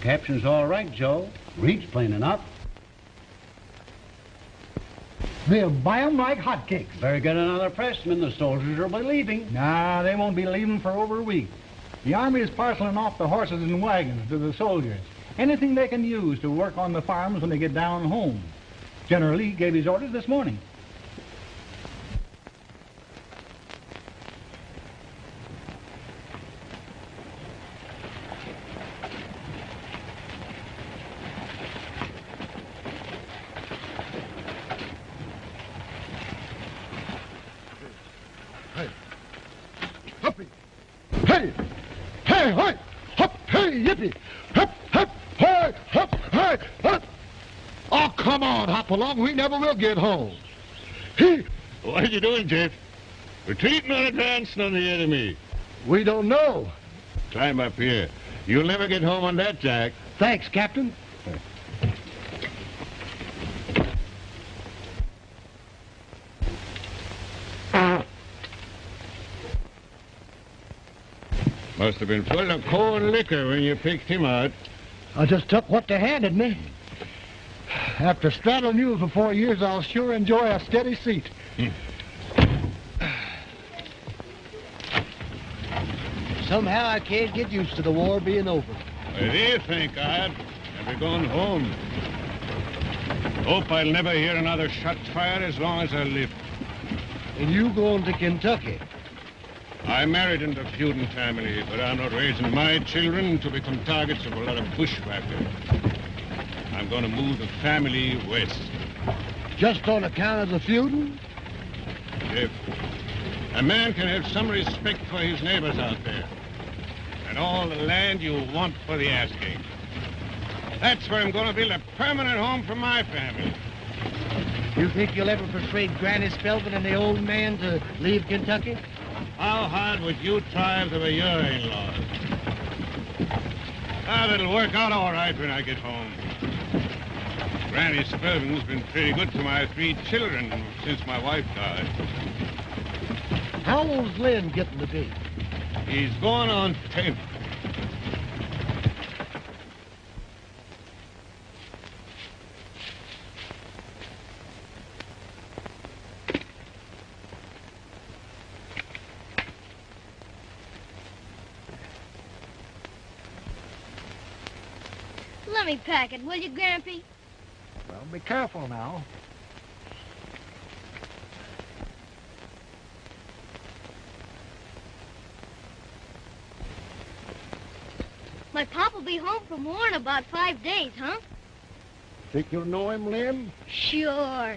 caption's all right, Joe. Reads plain enough. They'll buy 'em like hotcakes. Better get another pressman. The soldiers will be leaving. Nah, they won't be leaving for over a week. The Army is parceling off the horses and wagons to the soldiers. Anything they can use to work on the farms when they get down home. General Lee gave his orders this morning. Along, we never will get home. What are you doing, Jeff? Retreating or advancing on the enemy? We don't know. Climb up here. You'll never get home on that, Jack. Thanks, Captain. Must have been full of cold liquor when you picked him out. I just took what they handed me. After straddling you for 4 years, I'll sure enjoy a steady seat. Somehow I can't get used to the war being over. Well, do thank God. I'll be going home. Hope I'll never hear another shot fired as long as I live. And you going to Kentucky? I married into a feuding family, but I'm not raising my children to become targets of a lot of bushwhackers. I'm going to move the family west. Just on account of the feuding? If a man can have some respect for his neighbors out there, and all the land you want for the asking, that's where I'm going to build a permanent home for my family. You think you'll ever persuade Granny Spelman and the old man to leave Kentucky? How hard would you try to be your in-laws? Ah, it'll work out all right when I get home. Granny Spelman's been pretty good to my 3 children since my wife died. How old's Lynn getting to be? He's going on 10. Let me pack it, will you, Grampy? Well, be careful now. My pop will be home from war in about 5 days, huh? Think you'll know him, Lynn? Sure.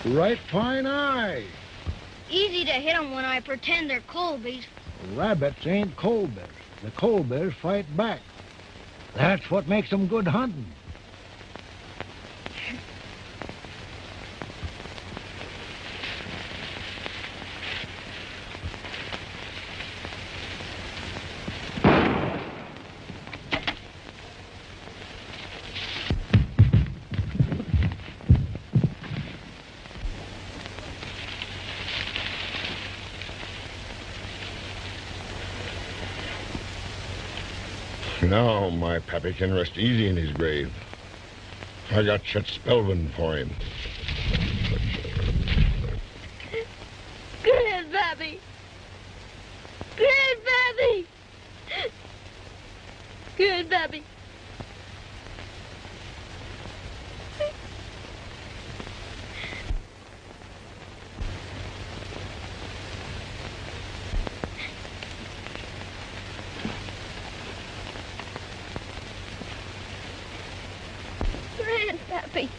Right fine eye. Easy to hit 'em when I pretend they're Colbys. Rabbits ain't Colbys. The Colbys fight back. That's what makes them good hunting. Now my pappy can rest easy in his grave. I got Chet Spelman for him. Grandpappy! Grandpappy! Grandpappy! Grandpappy!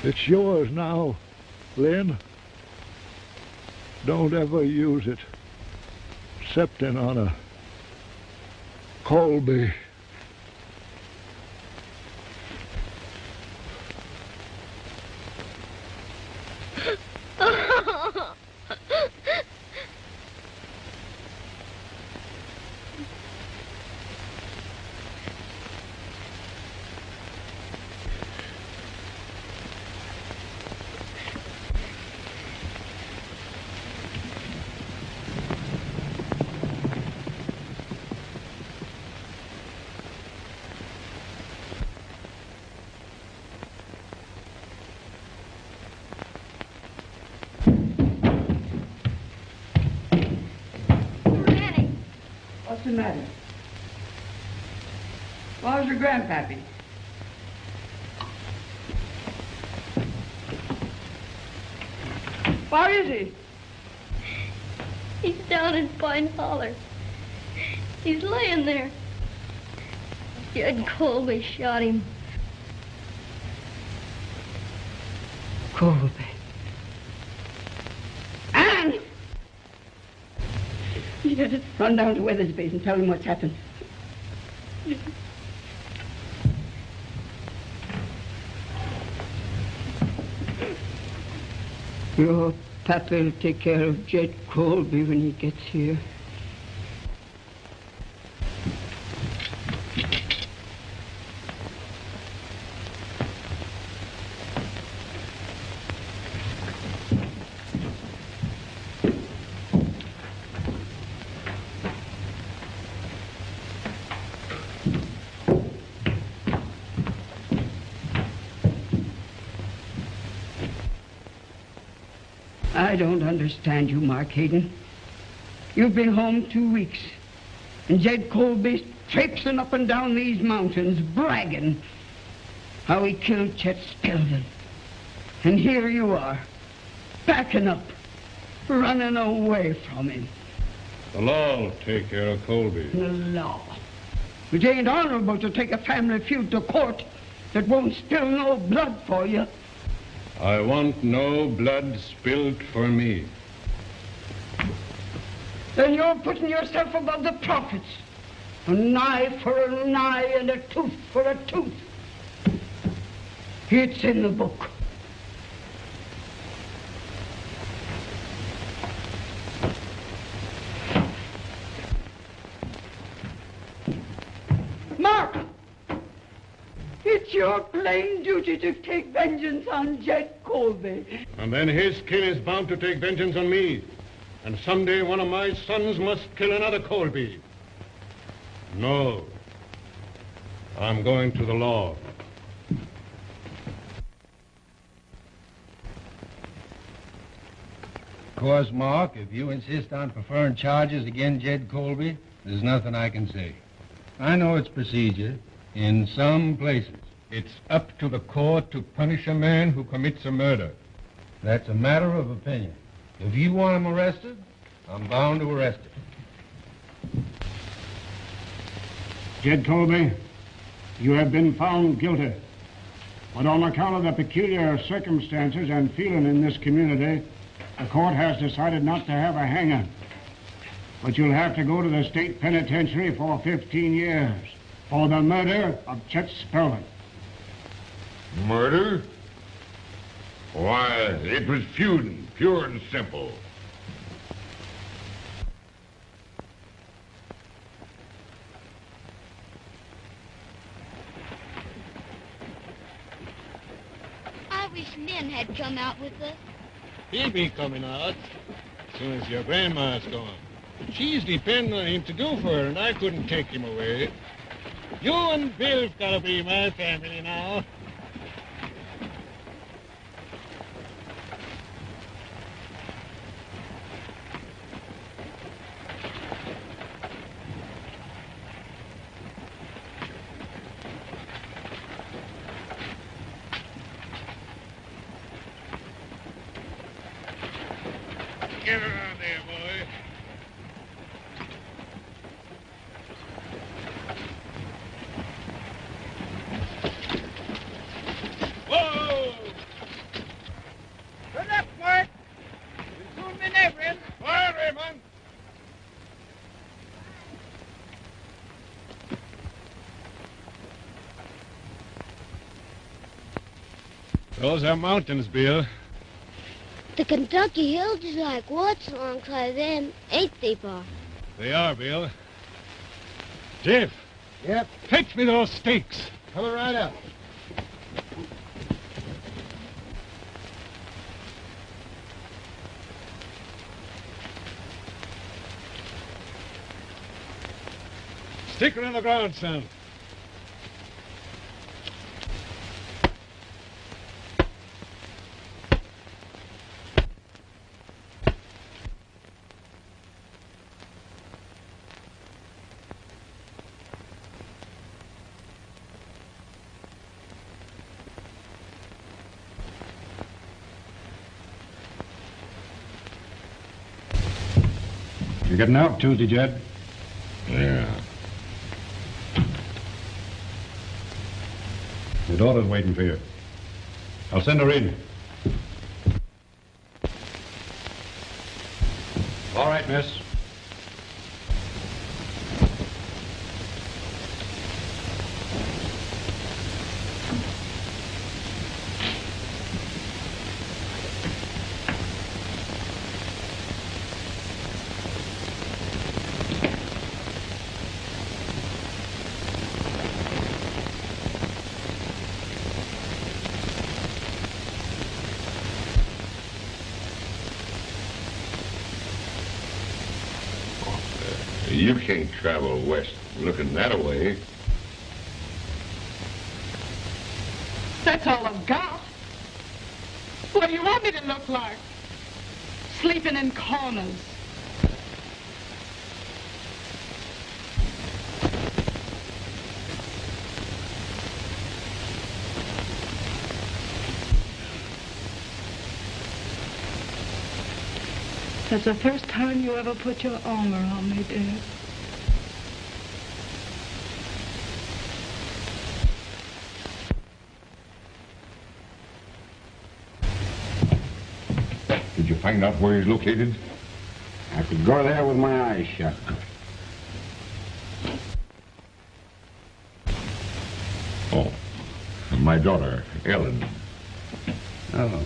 It's yours now, Lynn. Don't ever use it, excepting on a Colby. the matter? Where's your grandpappy? Where is he? He's down in Pine Holler. He's laying there. Jed Colby shot him. Colby. Anne! Yes. Run down to Weathersby's and tell him what's happened. Your papa will take care of Jed Colby when he gets here. I don't understand you, Mark Hayden. You've been home 2 weeks, and Jed Colby's traipsing up and down these mountains, bragging how he killed Chet Spelvin. And here you are, backing up, running away from him. The law will take care of Colby. The law. It ain't honorable to take a family feud to court that won't spill no blood for you. I want no blood spilled for me. Then you're putting yourself above the prophets. An eye for an eye and a tooth for a tooth. It's in the book. Mark! It's your plain duty to take vengeance on Jed Colby. And then his kin is bound to take vengeance on me. And someday one of my sons must kill another Colby. No. I'm going to the law. Of course, Mark, if you insist on preferring charges against Jed Colby, there's nothing I can say. I know it's procedure in some places. It's up to the court to punish a man who commits a murder. That's a matter of opinion. If you want him arrested, I'm bound to arrest him. Jed Colby, you have been found guilty. But on account of the peculiar circumstances and feeling in this community, the court has decided not to have a hanging. But you'll have to go to the state penitentiary for 15 years for the murder of Chet Spelvin. Murder? Why, it was feuding, pure and simple. I wish Lynn had come out with us. He'll be coming out as soon as your grandma's gone. She's depending on him to do for her, and I couldn't take him away. You and Bill's gotta be my family now. Get around there, boy. Whoa! Good luck, Mark. We'll soon be neighboring. Fire, Raymond! Those are mountains, Bill. The Kentucky hills is like woods alongside them, ain't they, Pa? They are, Bill. Jeff. Yep. Fetch me those stakes. Coming right up. Stick her in the ground, son. You're getting out Tuesday, Jed? Yeah. Your daughter's waiting for you. I'll send her in. All right, miss. You can't travel west looking that way. That's all I've got. What do you want me to look like? Sleeping in corners. That's the first time you ever put your arm around me, dear. Did you find out where he's located? I could go there with my eyes shut. Oh, my daughter, Ellen. Oh.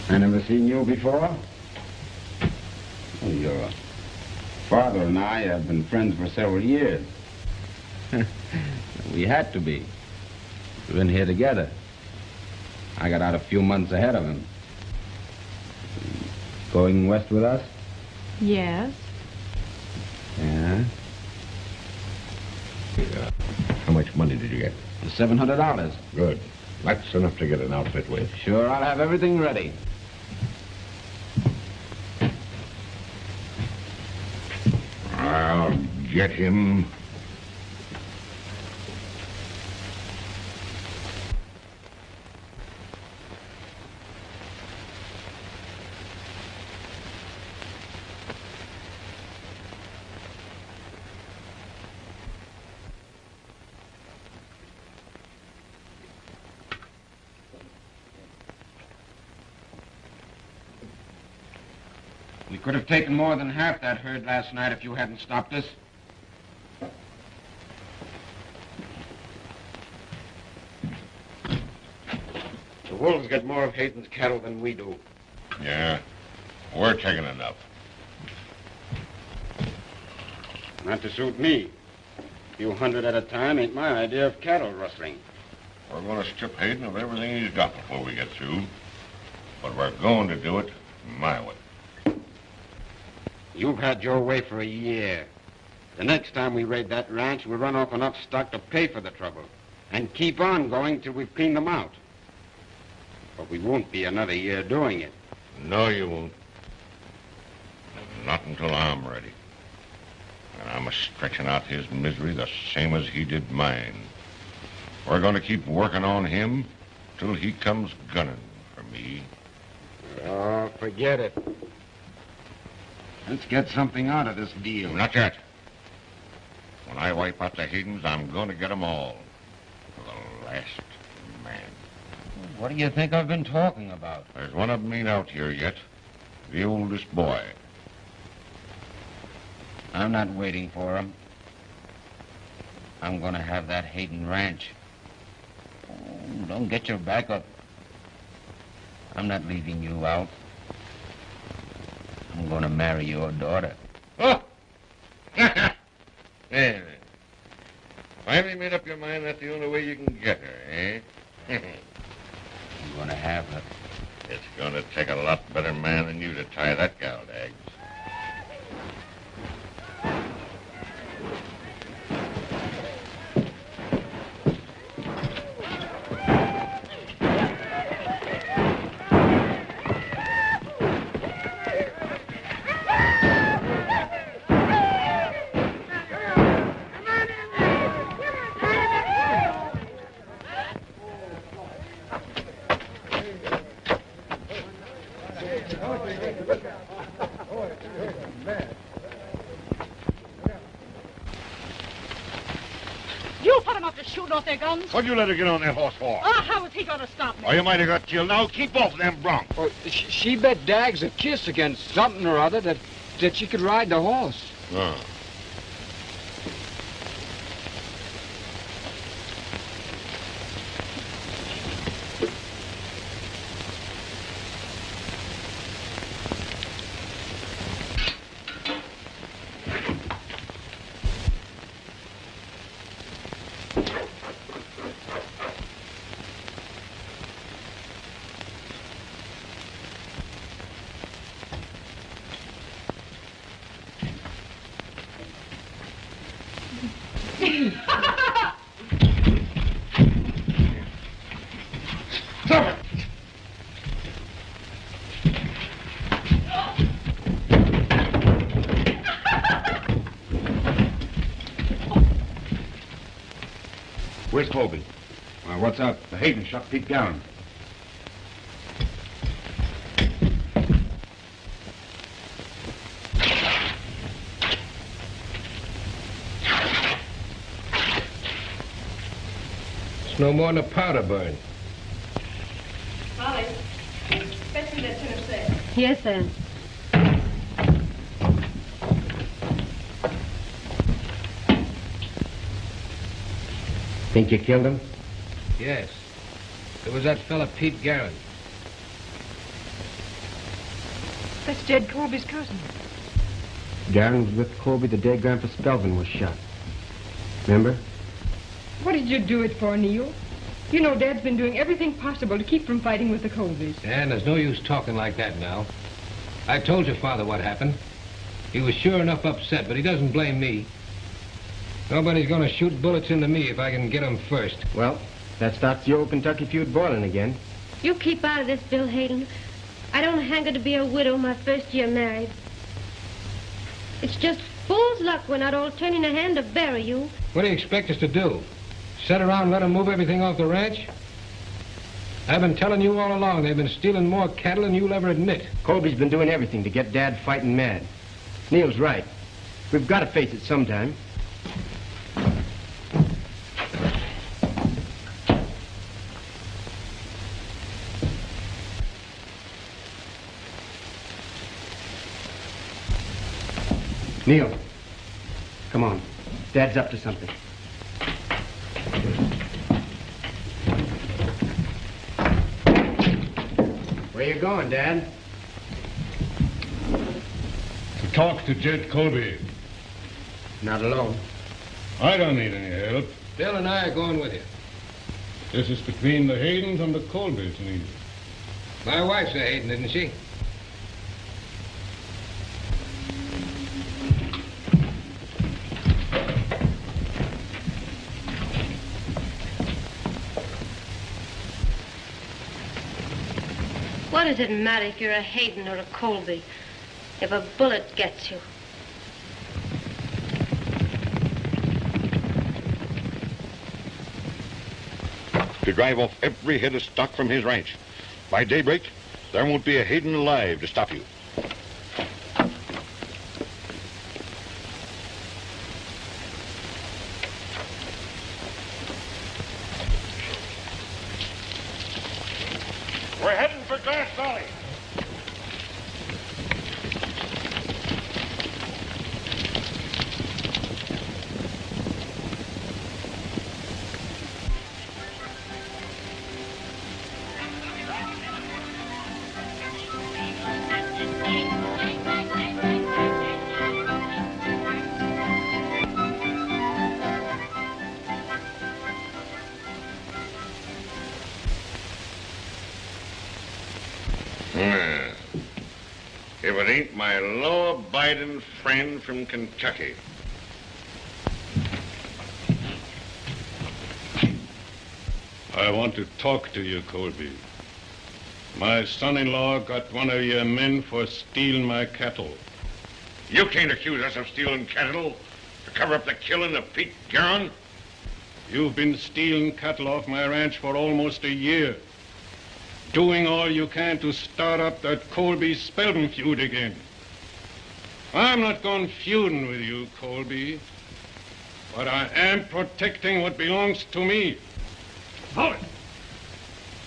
I never seen you before? Oh, your father and I have been friends for several years. We had to be. We've been here together. I got out a few months ahead of him. Going west with us? Yes. Yeah. How much money did you get? $700. Good. That's enough to get an outfit with. Sure, I'll have everything ready. I'll get him. We could have taken more than half that herd last night if you hadn't stopped us. The wolves get more of Hayden's cattle than we do. Yeah, we're taking enough. Not to suit me. A few hundred at a time ain't my idea of cattle rustling. We're going to strip Hayden of everything he's got before we get through. But we're going to do it my way. You've had your way for a year. The next time we raid that ranch, we'll run off enough stock to pay for the trouble. And keep on going till we've cleaned them out. But we won't be another year doing it. No, you won't. Not until I'm ready. And I'm stretching out his misery the same as he did mine. We're going to keep working on him till he comes gunning for me. Oh, forget it. Let's get something out of this deal. Not yet. When I wipe out the Haydens, I'm going to get them all. To the last man. What do you think I've been talking about? There's one of them ain't out here yet. The oldest boy. I'm not waiting for him. I'm going to have that Hayden ranch. Oh, don't get your back up. I'm not leaving you out. I'm going to marry your daughter. Oh! There. Finally made up your mind that's the only way you can get her, eh? I'm going to have her. It's going to take a lot better man than you to tie that gal to eggs. brought their guns? What'd you let her get on that horse for? Oh, how was he going to stop me? Oh, you might have got killed. Now keep off them broncs. Well, she bet Dags a kiss against something or other that she could ride the horse. Oh. Where's Colby? What's up? The Hayden shot Pete Garron. It's no more than a powder burn. Molly, fetch me that tin of sand. Yes, sir. Think you killed him? Yes. It was that fella Pete Garron. That's Jed Colby's cousin. Garron was with Colby the day Grandpa Spelvin was shot. Remember? What did you do it for, Neil? You know Dad's been doing everything possible to keep from fighting with the Colbys. And there's no use talking like that now. I told your father what happened. He was sure enough upset, but he doesn't blame me. Nobody's going to shoot bullets into me if I can get them first. Well, that starts the old Kentucky feud boiling again. You keep out of this, Bill Hayden. I don't hanker to be a widow my first year married. It's just fool's luck we're not all turning a hand to bury you. What do you expect us to do? Sit around and let them move everything off the ranch? I've been telling you all along they've been stealing more cattle than you'll ever admit. Colby's been doing everything to get Dad fighting mad. Neil's right. We've got to face it sometime. Neil, come on. Dad's up to something. Where you going, Dad? To talk to Jed Colby. Not alone. I don't need any help. Bill and I are going with you. This is between the Haydens and the Colbys, Neil. My wife's a Hayden, isn't she? What does it matter if you're a Hayden or a Colby? If a bullet gets you. To drive off every head of stock from his ranch. By daybreak, there won't be a Hayden alive to stop you. We're heading for Glass Valley. If it ain't my law-abiding friend from Kentucky. I want to talk to you, Colby. My son-in-law got one of your men for stealing my cattle. You can't accuse us of stealing cattle to cover up the killing of Pete Garron. You've been stealing cattle off my ranch for almost a year. Doing all you can to start up that Colby-Spelvin feud again. I'm not going feuding with you, Colby. But I am protecting what belongs to me. Hold it.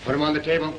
Put him on the table.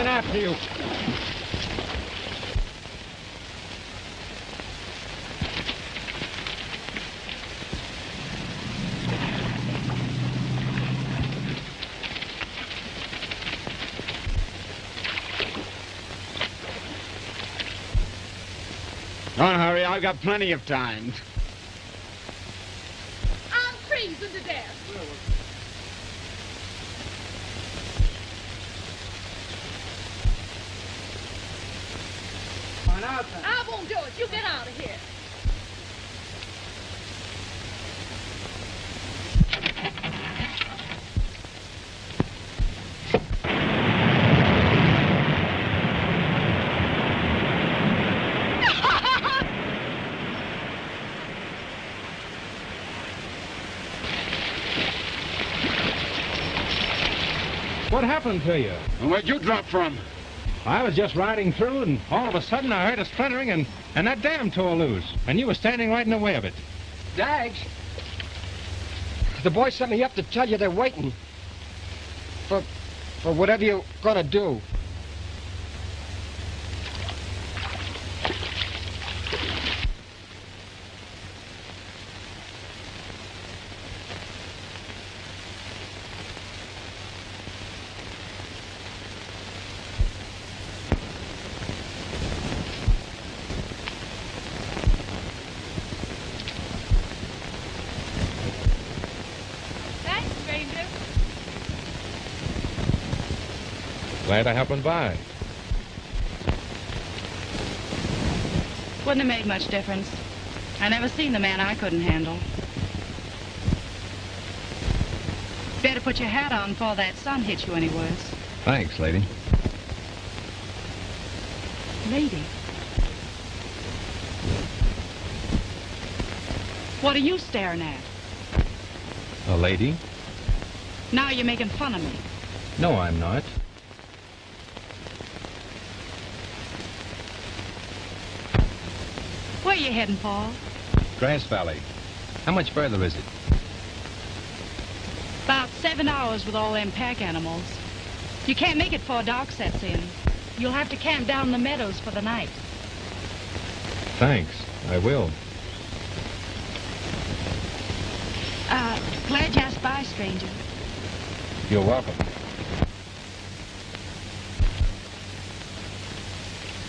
After you. Don't hurry, I've got plenty of time. I'm freezing to death. I won't do it. You get out of here. What happened to you? And where'd you drop from? I was just riding through, and all of a sudden I heard a splintering, and that dam tore loose. And you were standing right in the way of it. Dags? The boys sent me up to tell you they're waiting. For whatever you're gonna do. Glad I happened by. Wouldn't have made much difference. I never seen the man I couldn't handle. Better put your hat on before that sun hits you any worse. Thanks, lady. Lady? What are you staring at? A lady? Now you're making fun of me. No, I'm not. Where you heading, Paul? Grass Valley. How much further is it? About 7 hours with all them pack animals. You can't make it before dark sets in. You'll have to camp down in the meadows for the night. Thanks. I will. Glad you asked by, stranger. You're welcome.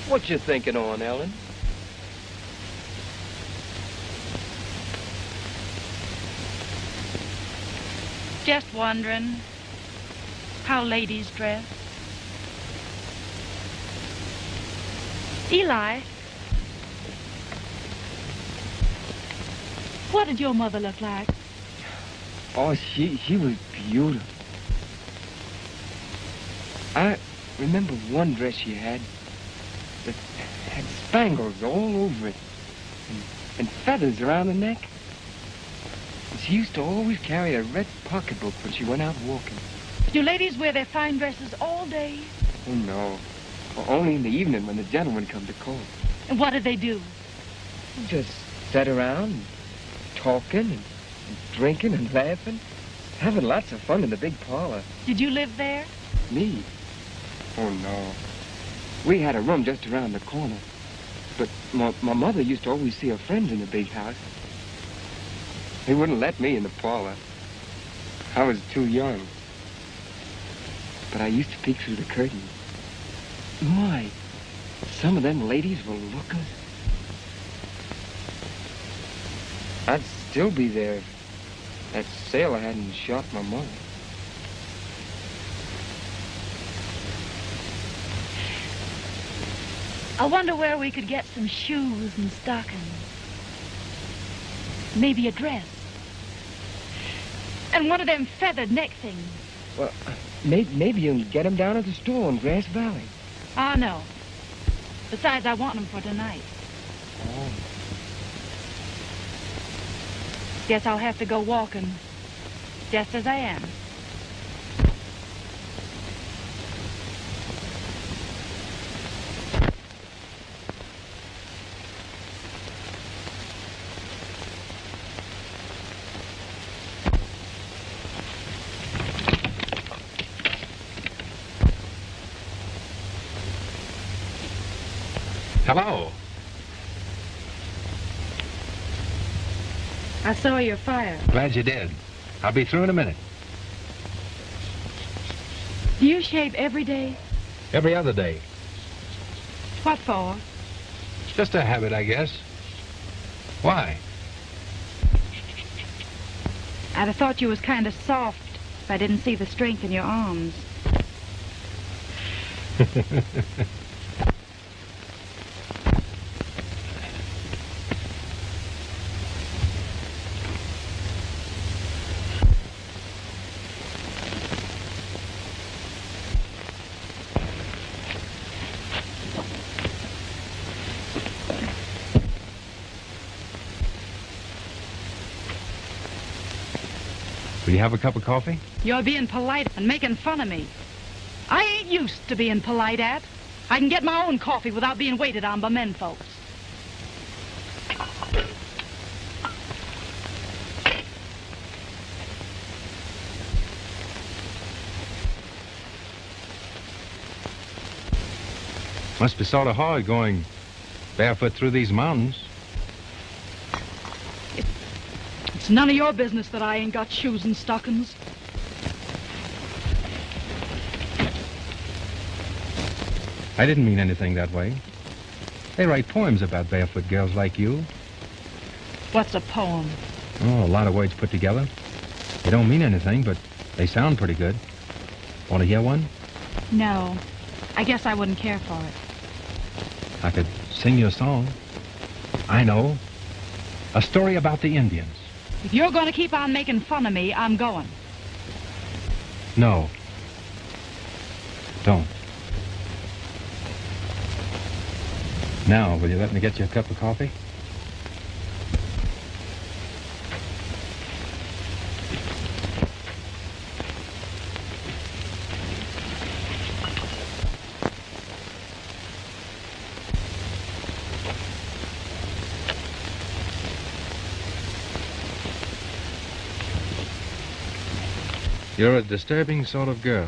What you thinking on, Ellen? Just wondering how ladies dress. Eli, what did your mother look like? Oh, she was beautiful. I remember one dress she had that had spangles all over it and feathers around the neck. And she used to always carry a red pocketbook when she went out walking. Do ladies wear their fine dresses all day? Oh, no. Only in the evening when the gentlemen come to call. And what do they do? Just sit around and talking and drinking and laughing. Having lots of fun in the big parlor. Did you live there? Me? Oh, no. We had a room just around the corner. But my mother used to always see her friends in the big house. They wouldn't let me in the parlor. I was too young. But I used to peek through the curtain. My, some of them ladies were lookers. I'd still be there if that sailor hadn't shot my mother. I wonder where we could get some shoes and stockings. Maybe a dress. And one of them feathered neck things. Well, maybe you can get them down at the store in Grass Valley. Oh, no. Besides, I want them for tonight. Oh. Guess I'll have to go walking just as I am. Hello. I saw your fire. Glad you did. I'll be through in a minute. Do you shave every day? Every other day. What for? Just a habit, I guess. Why? I'd have thought you was kind of soft if I didn't see the strength in your arms. Will you have a cup of coffee? You're being polite and making fun of me. I ain't used to being polite at. I can get my own coffee without being waited on by men folks. Must be sort of hard going barefoot through these mountains. It's none of your business that I ain't got shoes and stockings. I didn't mean anything that way. They write poems about barefoot girls like you. What's a poem? Oh, a lot of words put together. They don't mean anything, but they sound pretty good. Want to hear one? No. I guess I wouldn't care for it. I could sing you a song. I know. A story about the Indians. If you're going to keep on making fun of me, I'm going. No. Don't. Now, will you let me get you a cup of coffee? You're a disturbing sort of girl.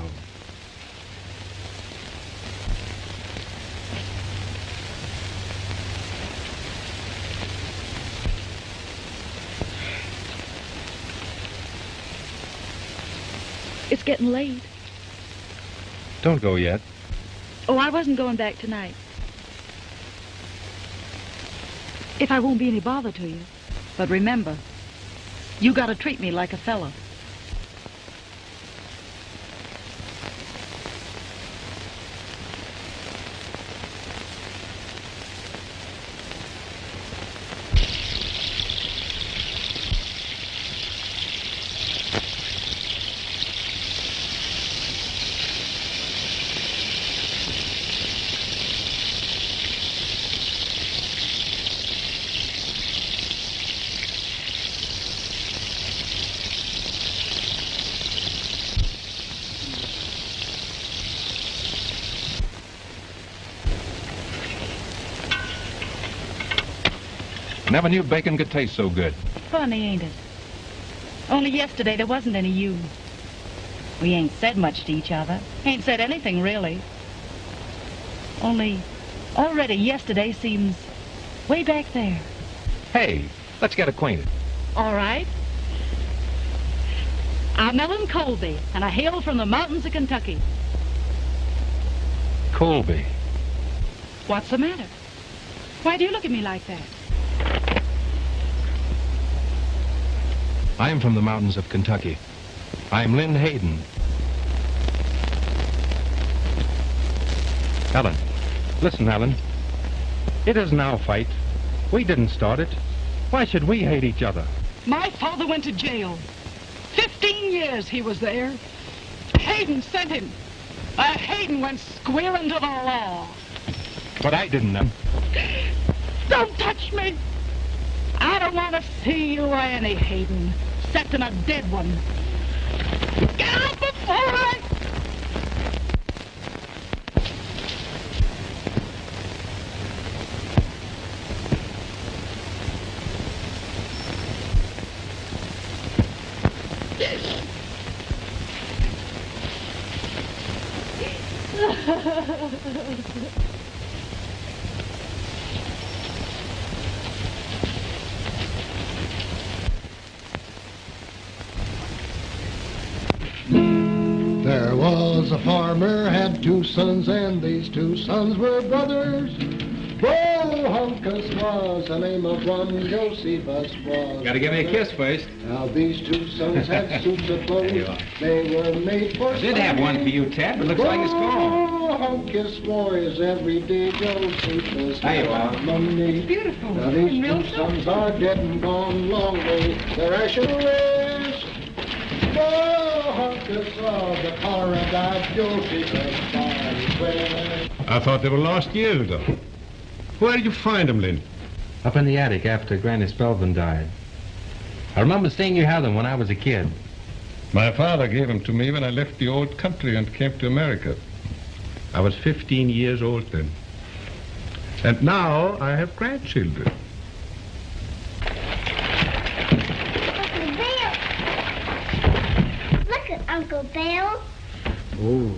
It's getting late. Don't go yet. Oh, I wasn't going back tonight. If I won't be any bother to you. But remember, you gotta treat me like a fellow. Never knew bacon could taste so good. Funny, ain't it? Only yesterday there wasn't any you. We ain't said much to each other. Ain't said anything, really. Only, already yesterday seems way back there. Hey, let's get acquainted. All right. I'm Ellen Colby, and I hail from the mountains of Kentucky. Colby. What's the matter? Why do you look at me like that? I'm from the mountains of Kentucky. I'm Lynn Hayden. Ellen. Listen, Ellen. It isn't our fight. We didn't start it. Why should we hate each other? My father went to jail. 15 years he was there. Hayden sent him. Hayden went square into the law. But I didn't know. Don't touch me. I don't want to see you or any Hayden, excepting a dead one. Get out before I... There was a farmer, had 2 sons, and these 2 sons were brothers. Bohunkus was the name of one, Josephus was. Gotta give me a kiss first. Now these 2 sons had suits of clothes. They were made for I did have one for you, Ted, but looks like it's gone. Bohunkus wore his everyday Josephus. There you are. Money. Beautiful. Now these 2 sons are dead and gone long ago. Their ashes. Bohunkus of the paradise, Josephus by I thought they were lost years ago. Where did you find them, Lynn? Up in the attic after Granny Spelvin died. I remember seeing you have them when I was a kid. My father gave them to me when I left the old country and came to America. I was 15 years old then. And now I have grandchildren. Uncle Bill! Look at Uncle Bill. Oh.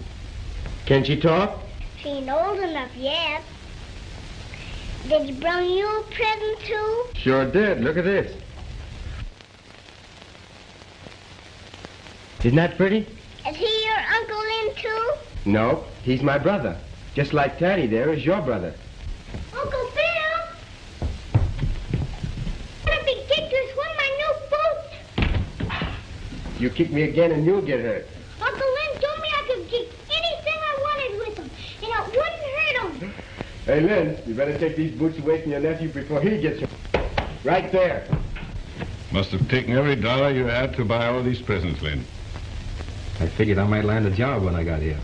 Can she talk? She ain't old enough yet. Did he bring you a present, too? Sure did. Look at this. Isn't that pretty? Is he your Uncle Lynn, too? No, he's my brother. Just like Taddy there is your brother. Uncle Bill! What a big kick to swim my new boat! You kick me again and you'll get hurt. Uncle Lynn told me I could kick anything I wanted with him, and it wouldn't hurt him. Hey, Lynn, you better take these boots away from your nephew before he gets hurt. Right there. Must have taken every dollar you had to buy all these presents, Lynn. I figured I might land a job when I got here.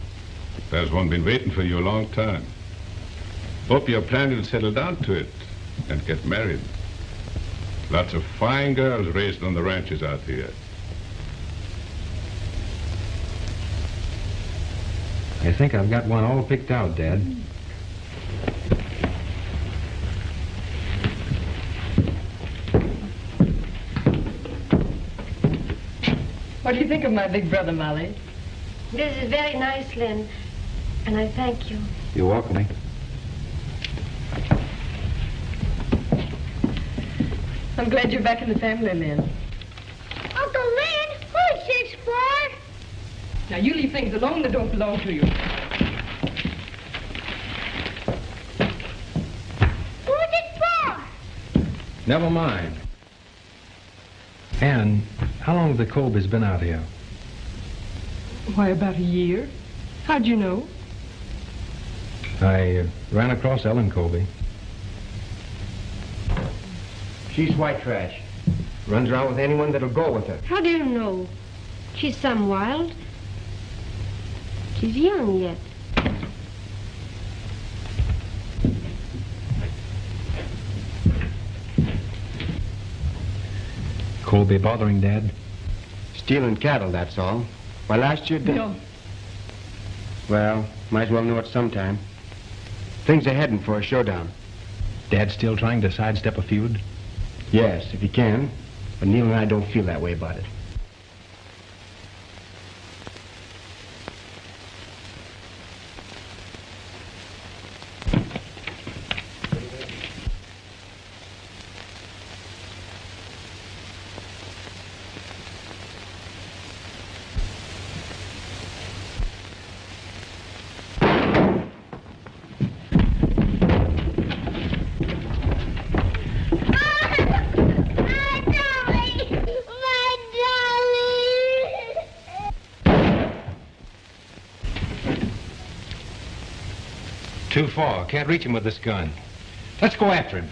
There's one been waiting for you a long time. Hope you're planning to settle down to it and get married. Lots of fine girls raised on the ranches out here. I think I've got one all picked out, Dad. What do you think of my big brother, Molly? This is very nice, Lynn, and I thank you. You're welcome. I'm glad you're back in the family, Lynn. Uncle Lynn, who's this for? Now, you leave things alone that don't belong to you. Who's it for? Never mind. Ann, how long have the Colbys been out here? Why, about a year. How'd you know? I ran across Ellen Colby. She's white trash. Runs around with anyone that'll go with her. How do you know? She's some wild. She's young yet. Colby bothering Dad? Stealing cattle, that's all. Why, last year... Bill. Well, might as well know it sometime. Things are heading for a showdown. Dad's still trying to sidestep a feud? Yes, if he can. But Neil and I don't feel that way about it. Too far. Can't reach him with this gun. Let's go after him.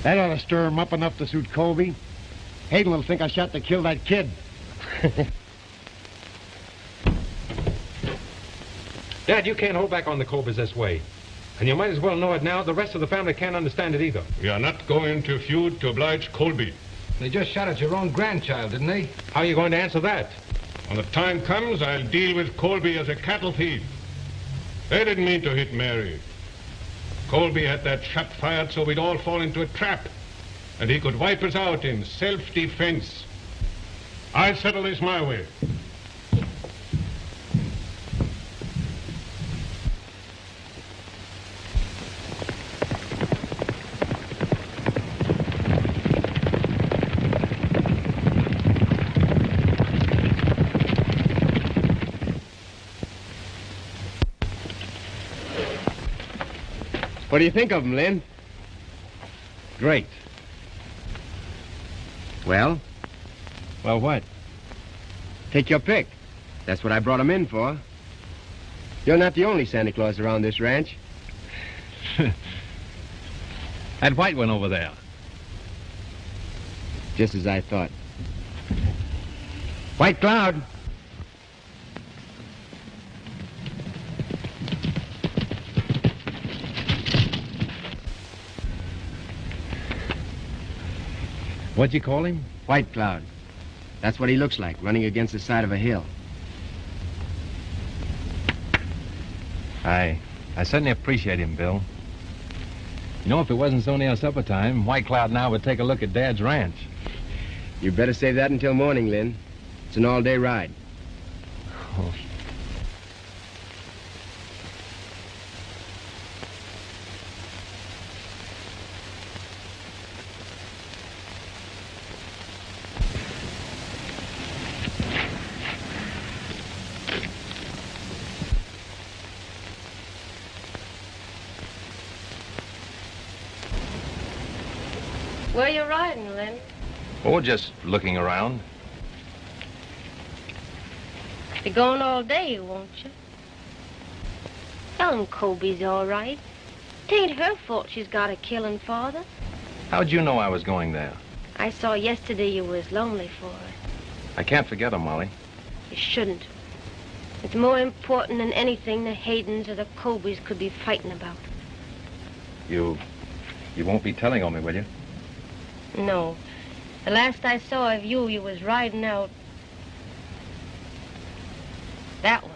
That ought to stir him up enough to suit Colby. Hayden will think I shot to kill that kid. Dad, you can't hold back on the Colbys this way. And you might as well know it now. The rest of the family can't understand it either. We are not going to feud to oblige Colby. They just shot at your own grandchild, didn't they? How are you going to answer that? When the time comes, I'll deal with Colby as a cattle thief. They didn't mean to hit Mary. Colby had that shot fired so we'd all fall into a trap, and he could wipe us out in self-defense. I'll settle this my way. What do you think of him, Lynn? Great. Well? Well, what? Take your pick. That's what I brought him in for. You're not the only Santa Claus around this ranch. That white one over there. Just as I thought. White Cloud. What'd you call him? White Cloud. That's what he looks like, running against the side of a hill. I certainly appreciate him, Bill. You know, if it wasn't so near supper time, White Cloud now would take a look at Dad's ranch. You better save that until morning, Lynn. It's an all-day ride. Oh. Where you riding, Lynn? Oh, just looking around. Be going all day, won't you? Ellen Colby's all right. It ain't her fault she's got a killing father. How'd you know I was going there? I saw yesterday you was lonely for her. I can't forget her, Molly. You shouldn't. It's more important than anything the Haydens or the Colbys could be fighting about. You won't be telling on me, will you? No. The last I saw of you, you was riding out that way.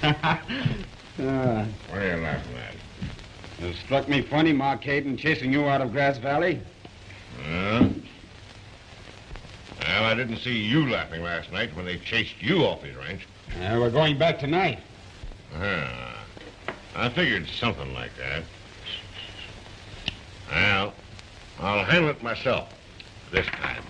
What are you laughing at? It struck me funny, Mark Hayden, chasing you out of Grass Valley. Well, I didn't see you laughing last night when they chased you off his ranch. We're going back tonight. I figured something like that. Well, I'll handle it myself this time.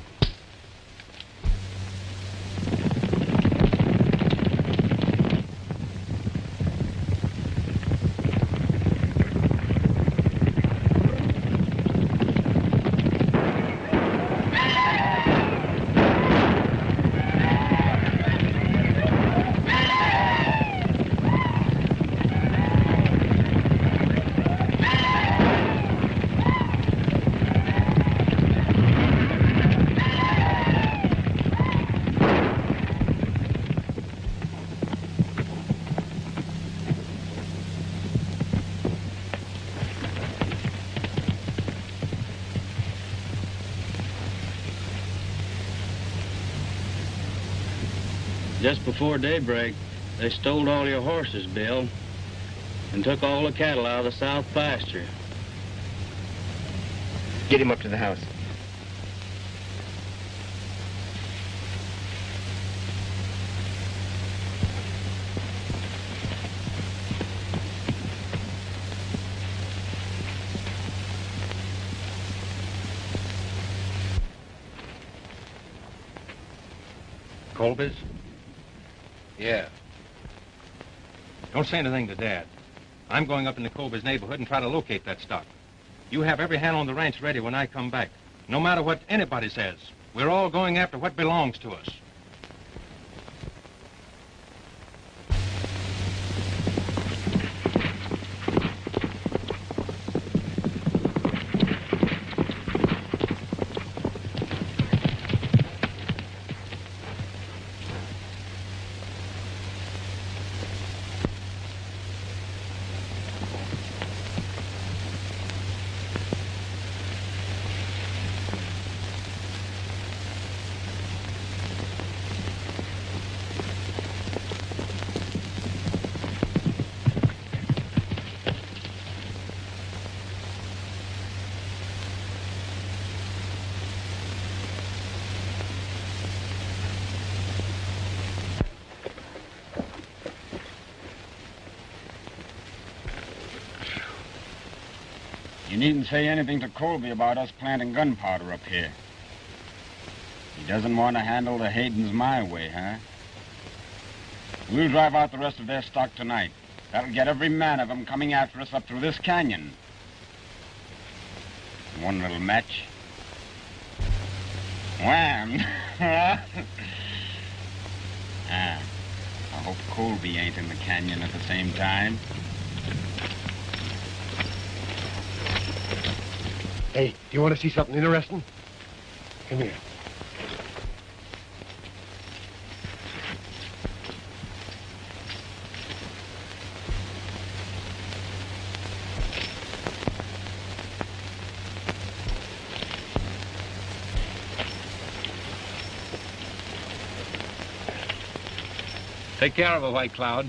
Just before daybreak, they stole all your horses, Bill, and took all the cattle out of the south pasture. Get him up to the house. Colby's? Yeah. Don't say anything to Dad. I'm going up into Colby's neighborhood and try to locate that stock. You have every hand on the ranch ready when I come back. No matter what anybody says, we're all going after what belongs to us. You needn't say anything to Colby about us planting gunpowder up here. He doesn't want to handle the Haydens my way, huh? We'll drive out the rest of their stock tonight. That'll get every man of them coming after us up through this canyon. One little match. Wham! I hope Colby ain't in the canyon at the same time. Hey, do you want to see something interesting? Come here. Take care of it, White Cloud.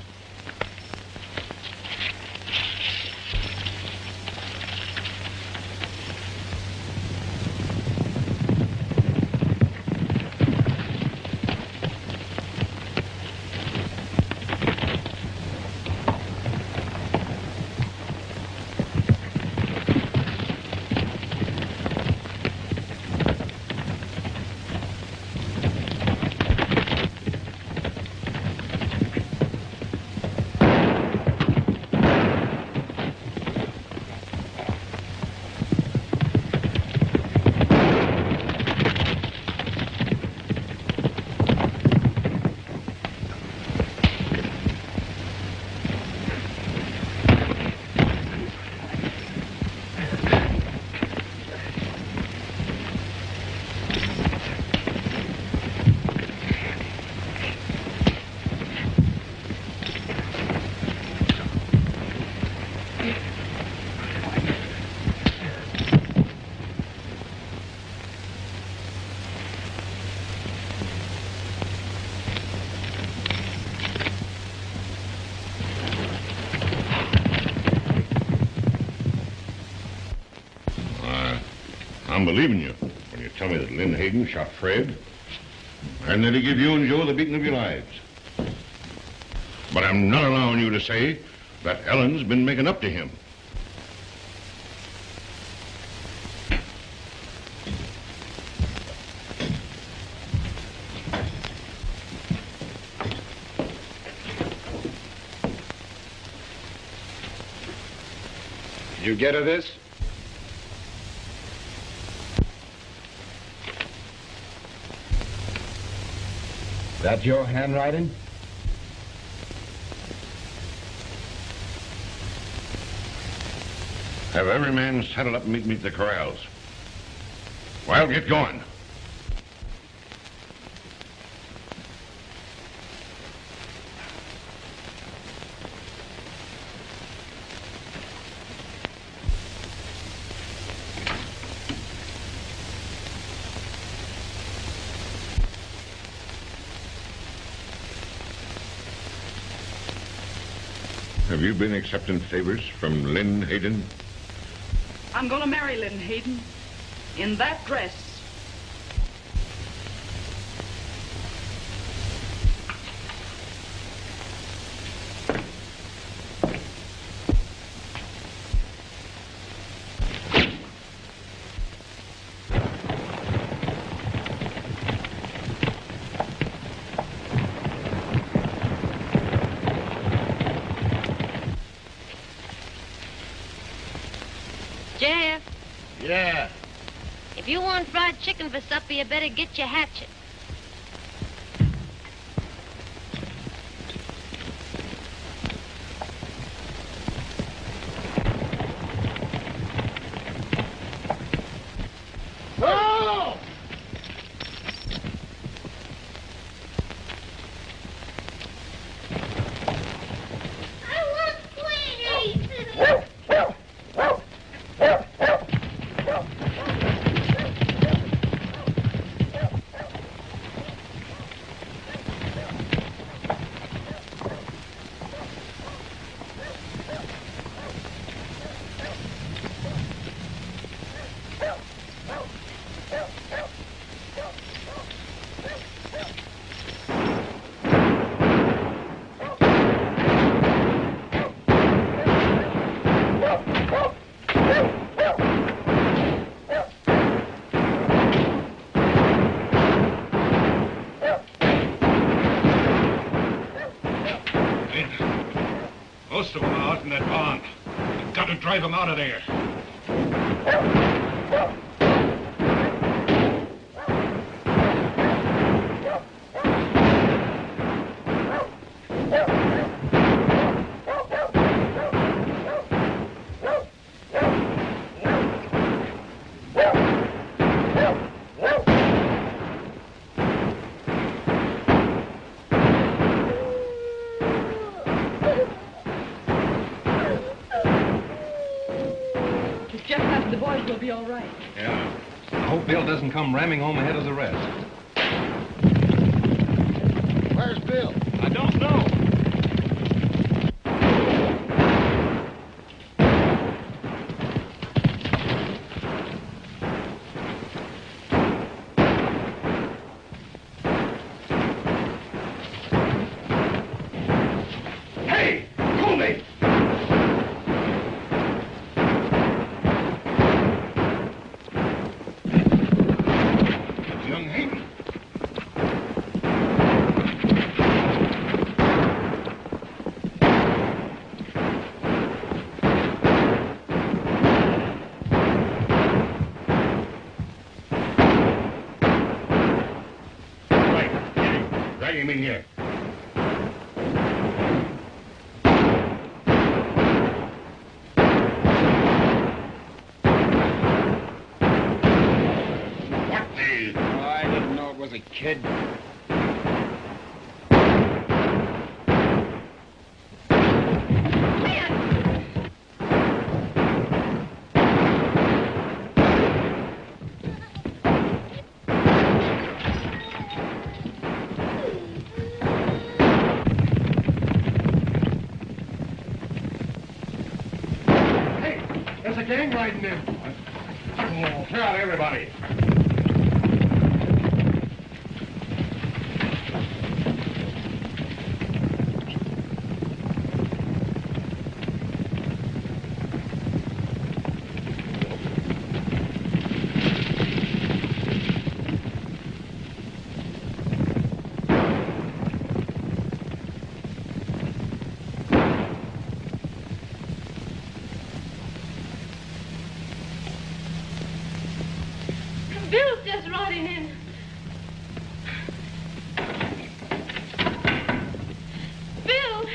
I'm believing you when you tell me that Lynn Hayden shot Fred and that he gave you and Joe the beating of your lives. But I'm not allowing you to say that Ellen's been making up to him. Did you get her this? That your handwriting? Have every man saddle up and meet me at the corrals. Well, get going. Have you been accepting favors from Lynn Hayden? I'm going to marry Lynn Hayden in that dress. Jeff. Yeah. If you want fried chicken for supper, you better get your hatchet. Oh! I want sweeties. Most of them are out in that barn. You've got to drive them out of there. We'll be all right. Yeah. I hope Bill doesn't come ramming home ahead of the rest. Where's Bill? I don't know. Hey! Colby! Drag him in here. What the? Oh, I didn't know it was a kid. There's a gang riding in. on, clear out, everybody. Bill's just riding in. Bill!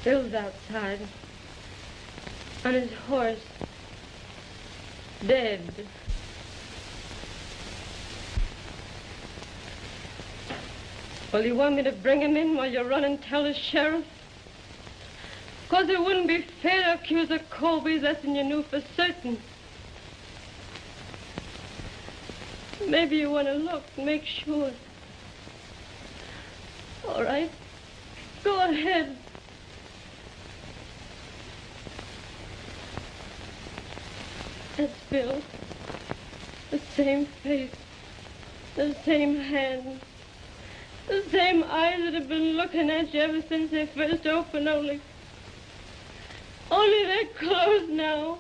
Bill's outside. On his horse. Dead. Well, you want me to bring him in while you run and tell the sheriff? 'Cause it wouldn't be fair to accuse the Colbys less than you knew for certain. Maybe you want to look, make sure. All right. Go ahead. That's Bill. The same face. The same hands. The same eyes that have been looking at you ever since they first opened, only they're closed now.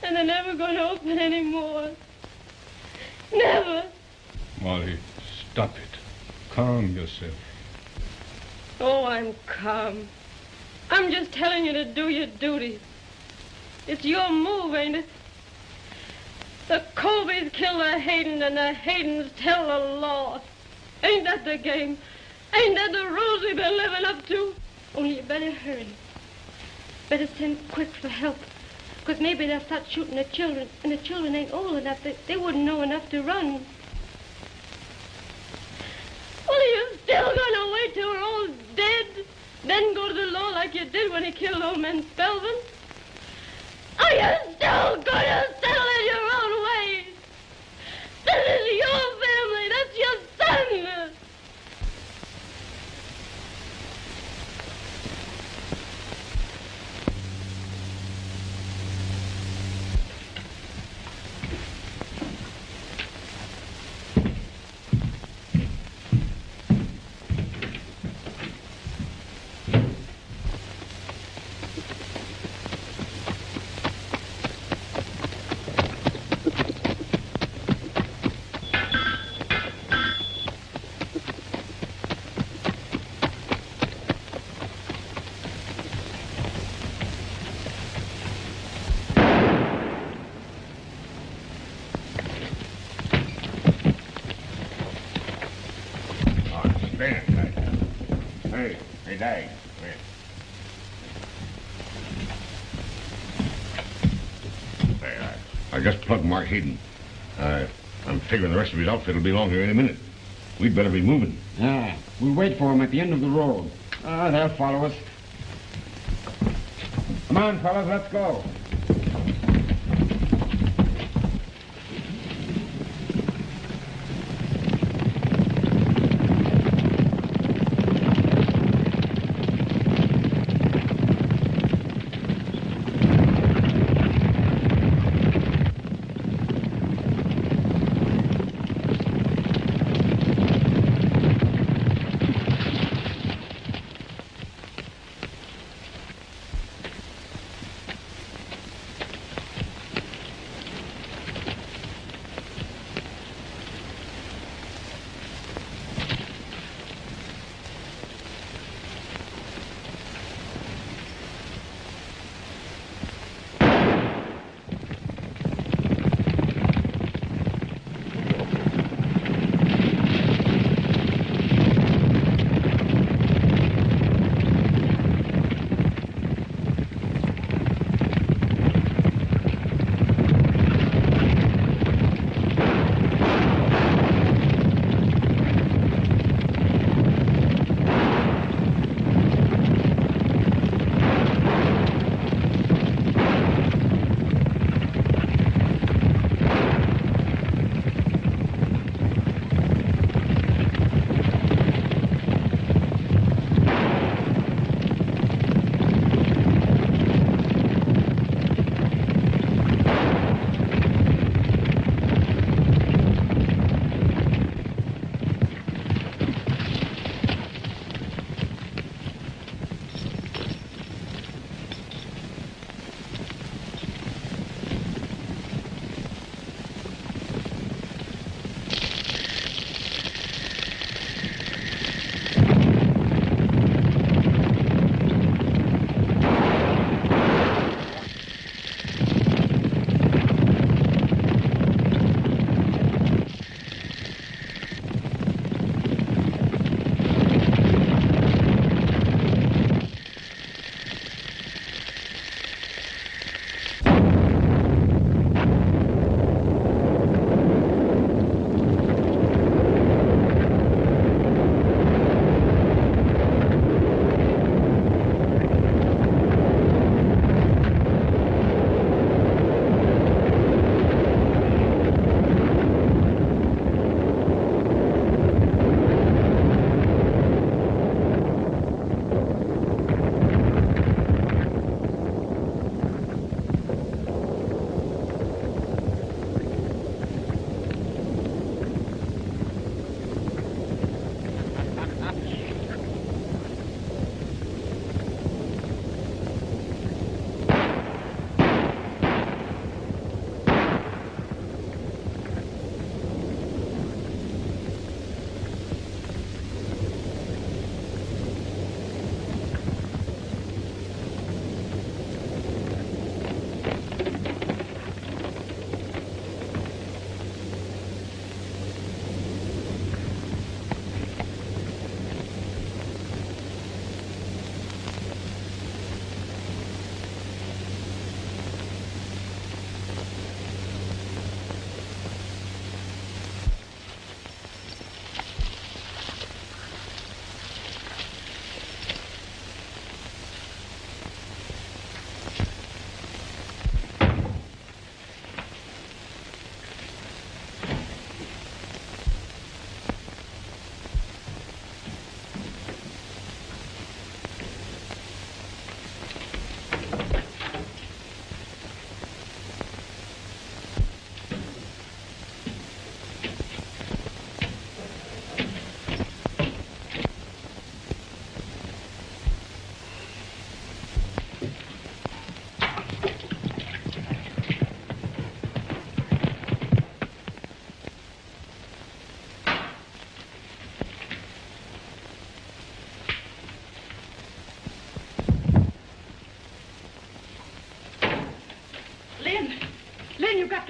And they're never going to open anymore. Never. Molly, stop it. Calm yourself. Oh, I'm calm. I'm just telling you to do your duty. It's your move, ain't it? The Colbys kill the Hayden and the Haydens tell the law. Ain't that the game? Ain't that the rules we've been living up to? Only you better hurry. Better send quick for help. 'Cause maybe they'll start shooting the children, and the children ain't old enough. They wouldn't know enough to run. Well, are you still gonna wait till we're all dead? Then go to the law like you did when he killed old man Spelman? Are you still gonna settle it your own way? This is your family. That's your son. Hey, Dag. There, I just plugged Mark Hayden. I'm figuring the rest of his outfit will be along here any minute. We'd better be moving. Yeah, we'll wait for them at the end of the road. They'll follow us. Come on, fellas, let's go.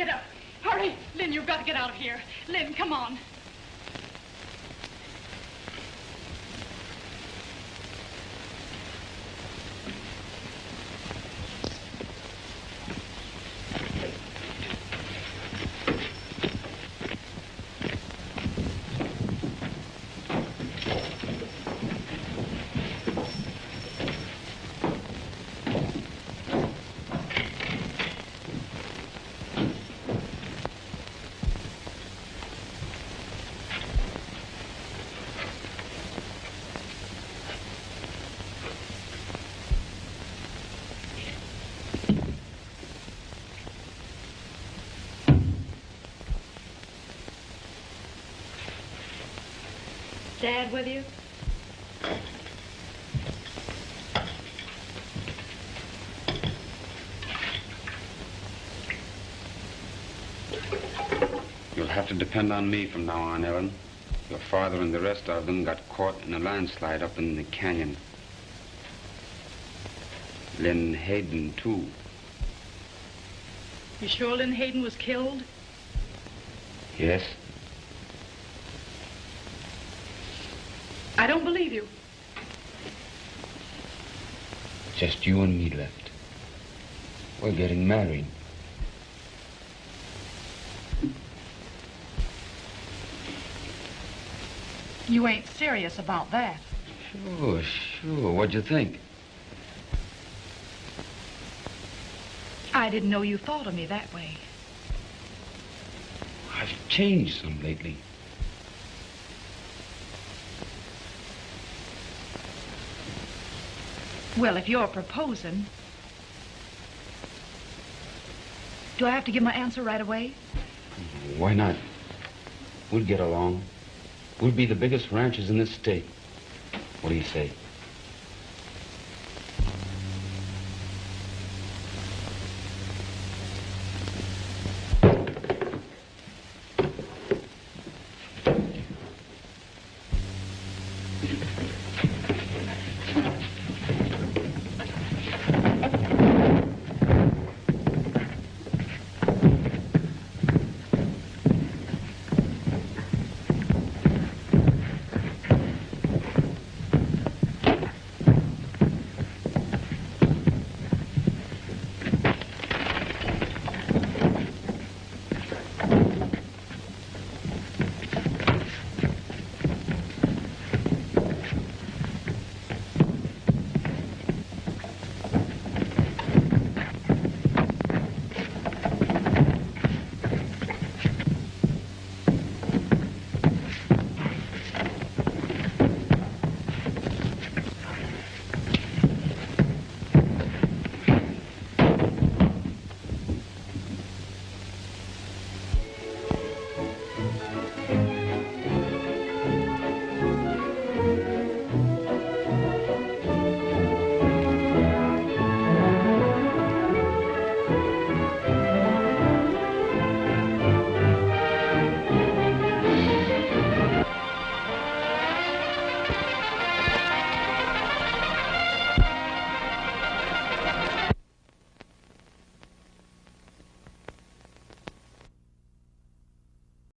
get up. Hurry. Lynn, you've got to get out of here. Lynn, come on. Dad with you? You'll have to depend on me from now on, Ellen. Your father and the rest of them got caught in a landslide up in the canyon. Lynn Hayden, too. You sure Lynn Hayden was killed? Yes. I don't believe you. Just you and me left. We're getting married. You ain't serious about that. Sure. What'd you think? I didn't know you thought of me that way. I've changed some lately. Well, if you're proposing, do I have to give my answer right away? Why not? We'll get along. We'll be the biggest ranchers in this state. What do you say?